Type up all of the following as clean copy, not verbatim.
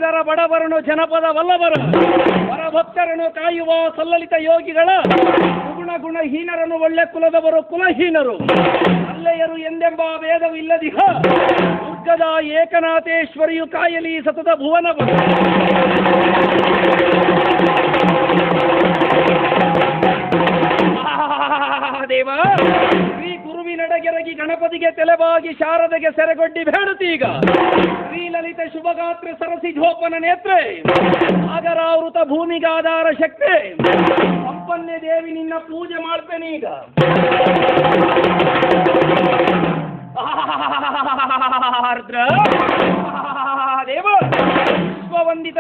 ಬೀದರ ಬಡವರನು ಜನಪದ ವಲ್ಲಭರ ವರಭಕ್ತರನ್ನು ಕಾಯುವ ಸಲ್ಲಲಿತ ಯೋಗಿಗಳ ಗುಣಹೀನರನ್ನು ಒಳ್ಳೆ ಕುಲದವರು ಕುಲಹೀನರು ಅಲ್ಲೆಯರು ಎಂದೆಂಬ ವೇದವಿಲ್ಲದಿಹ ದುರ್ಗದ ಏಕನಾಥೇಶ್ವರಿಯು ಕಾಯಲಿ ಸತತ ಭುವನವ ದೇವ ಶ್ರೀ ಗುರುವಿನಡೆಗೆರಗಿ ಗಣಪತಿಗೆ ತಲೆಬಾಗಿ ಶಾರದೆಗೆ ಸೆರೆಗೊಡ್ಡಿ ಬೇಡುತ್ತೀಗ ಶ್ರೀಲಲಿತ ಶುಭಗಾತ್ರ ಸರಸಿ ಝೋಪನ ನೇತ್ರೆ ಸಾಗರಾವೃತ ಭೂಮಿಗಾಧಾರ ಶಕ್ತಿ ಸಂಪನ್ನೆ ದೇವಿ ನಿನ್ನ ಪೂಜೆ ಮಾಡ್ತೇನೀಗ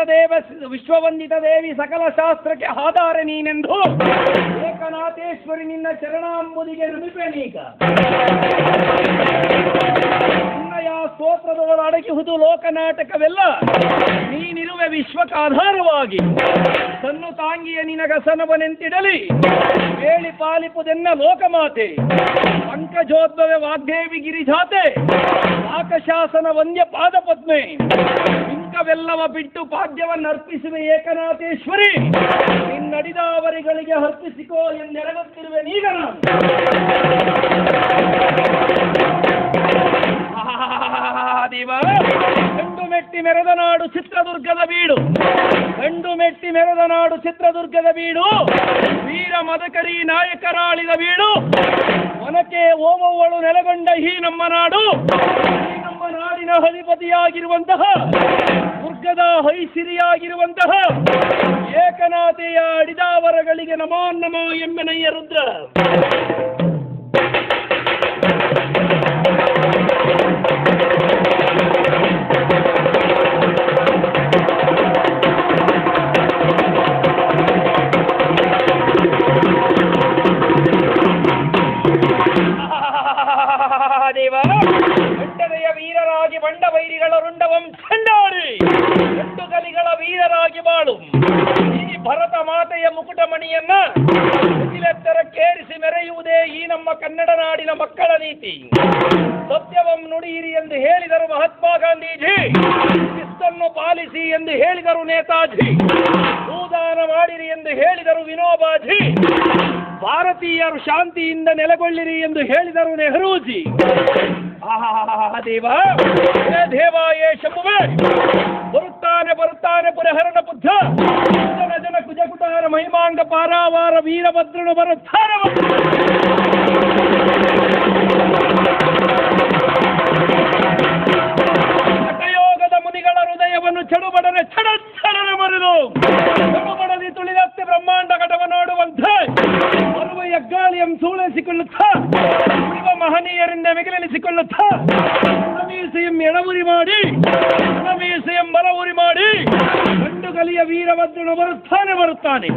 ದೇವ ವಿಶ್ವವಂದಿತ ದೇವಿ ಸಕಲ ಶಾಸ್ತ್ರಕ್ಕೆ ಆಧಾರ ನೀನೆಂದು ಏಕನಾಥೇಶ್ವರಿ ನಿನ್ನ ಚರಣಾಂಬುದಿಗೆ ನುಡಿಪೇನೀಗ ನಿನ್ನಯ ಸ್ತೋತ್ರದೊಳ ಅಡಗಿಹುದು ಲೋಕನಾಟಕವೆಲ್ಲ ನೀನಿರುವೆ ವಿಶ್ವಕ್ಕಾಧಾರವಾಗಿ ತನ್ನು ತಾಂಗಿಯ ನಿನಗಸನವನೆಂತಿಡಲಿ ಹೇಳಿ ಪಾಲಿಪುದೆನ್ನ ಲೋಕಮಾತೆ ಪಂಕಜೋದ್ಭವೆ ವಾಗ್ದೇವಿ ಗಿರಿಜಾತೆ ಆಕಶಾಸನ ವಂದ್ಯ ಪಾದಪದ್ಮೆ ಇಂಕವೆಲ್ಲವ ಬಿಟ್ಟು ಪಾದ್ಯವನ್ನು ಅರ್ಪಿಸುವೆ ಏಕನಾಥೇಶ್ವರಿ ನಿನ್ನಡಿದಾವರಿಗಳಿಗೆ ಅರ್ಪಿಸಿಕೋ ಎಂದೆರಗುತ್ತಿರುವೆ ನೀಗ ದೇವ ಗಂಡು ಮೆಟ್ಟಿ ಮೆರೆದ ನಾಡು ಚಿತ್ರದುರ್ಗದ ಬೀಡು ಗಂಡು ಮೆಟ್ಟಿ ಮೆರೆದ ನಾಡು ಚಿತ್ರದುರ್ಗದ ಬೀಡು ವೀರ ಮದಕರಿ ನಾಯಕರಾಳಿದ ಬೀಡು ಒನಕೆ ಓಮವ್ವಳು ನೆಲೆಗೊಂಡ ಈ ನಮ್ಮ ನಾಡು ಈ ನಮ್ಮ ನಾಡಿನ ಅಧಿಪತಿಯಾಗಿರುವಂತಹ ದುರ್ಗದ ಹೈಸಿರಿಯಾಗಿರುವಂತಹ ಏಕನಾಥೆಯ ಅಡಿದಾವರಗಳಿಗೆ ನಮೋ ನಮೋ ಎಮ್ಮೆನಯ್ಯ ರುದ್ರ ಗಂಡನೆಯ ವೀರರಾಗಿ ಬಂಡ ವೈರಿಗಳ ರುಂಡವಂ ಚಂಡಾಡಿ ಗಂಡು ಗಲಿಗಳ ವೀರರಾಗಿ ಬಾಳು ಈ ಭರತ ಮಾತೆಯ ಮುಕುಟಮಣಿಯನ್ನ ಮುಗಿಲೆತ್ತರಕ್ಕೇರಿಸಿ ಮೆರೆಯುವುದೇ ಈ ನಮ್ಮ ಕನ್ನಡ ನಾಡಿನ ಮಕ್ಕಳ ನೀತಿ ಸತ್ಯವಂ ನುಡಿಯಿರಿ ಎಂದು ಹೇಳಿದರು ಮಹಾತ್ಮ ಗಾಂಧೀಜಿ ಶಿಸ್ತನ್ನು ಪಾಲಿಸಿ ಎಂದು ಹೇಳಿದರು ನೇತಾಜಿ ಭೂದಾನ ಮಾಡಿರಿ ಎಂದು ಹೇಳಿದರು ವಿನೋಬಾಜಿ ಭಾರತೀಯರು ಶಾಂತಿಯಿಂದ ನೆಲೆಗೊಳ್ಳಿರಿ ಎಂದು ಹೇಳಿದರು ನೆಹರೂಜಿ ದೇವ ದೇವಾಯೇ ಶಂಭುವೆ ಬರುತ್ತಾನೆ ಪುರಹರಣ ಬುದ್ಧ ಜನ ಕುಜಕುಟಾರ ಮಹಿಮಾಂಗ ಪಾರಾವಾರ ವೀರಭದ್ರನು ಬರುತ್ತಾನೆ ಹಠಯೋಗದ ಮುನಿಗಳ ಹೃದಯವನ್ನು ಚಡುಬಡನೆ ಚಡನೆ ಮರೆದು ಚಡುಬಡಲಿ ತುಳಿದತ್ತೆ ಬ್ರಹ್ಮಾಂಡ ಘಟವ ನೋಡುವಂತೆ ಬರುವ ಯಗ್ಗಾಳಿಯಂ ಸೂಳೆಸಿಕೊಳ್ಳುತ್ತ ಉಳಿವ ಮಹನೀಯರಿಂದ ಮಿಗಿಲೆನಿಸಿಕೊಳ್ಳುತ್ತ ಮೀಸೆಯಂ ಎಡವುರಿ ಮಾಡಿ ಮೀಸೆಯಂ ಬಲವುರಿ ಮಾಡಿ ಗಂಡು ಗಲಿಯ ವೀರಭದ್ರನು ಬರುತ್ತಾನೆ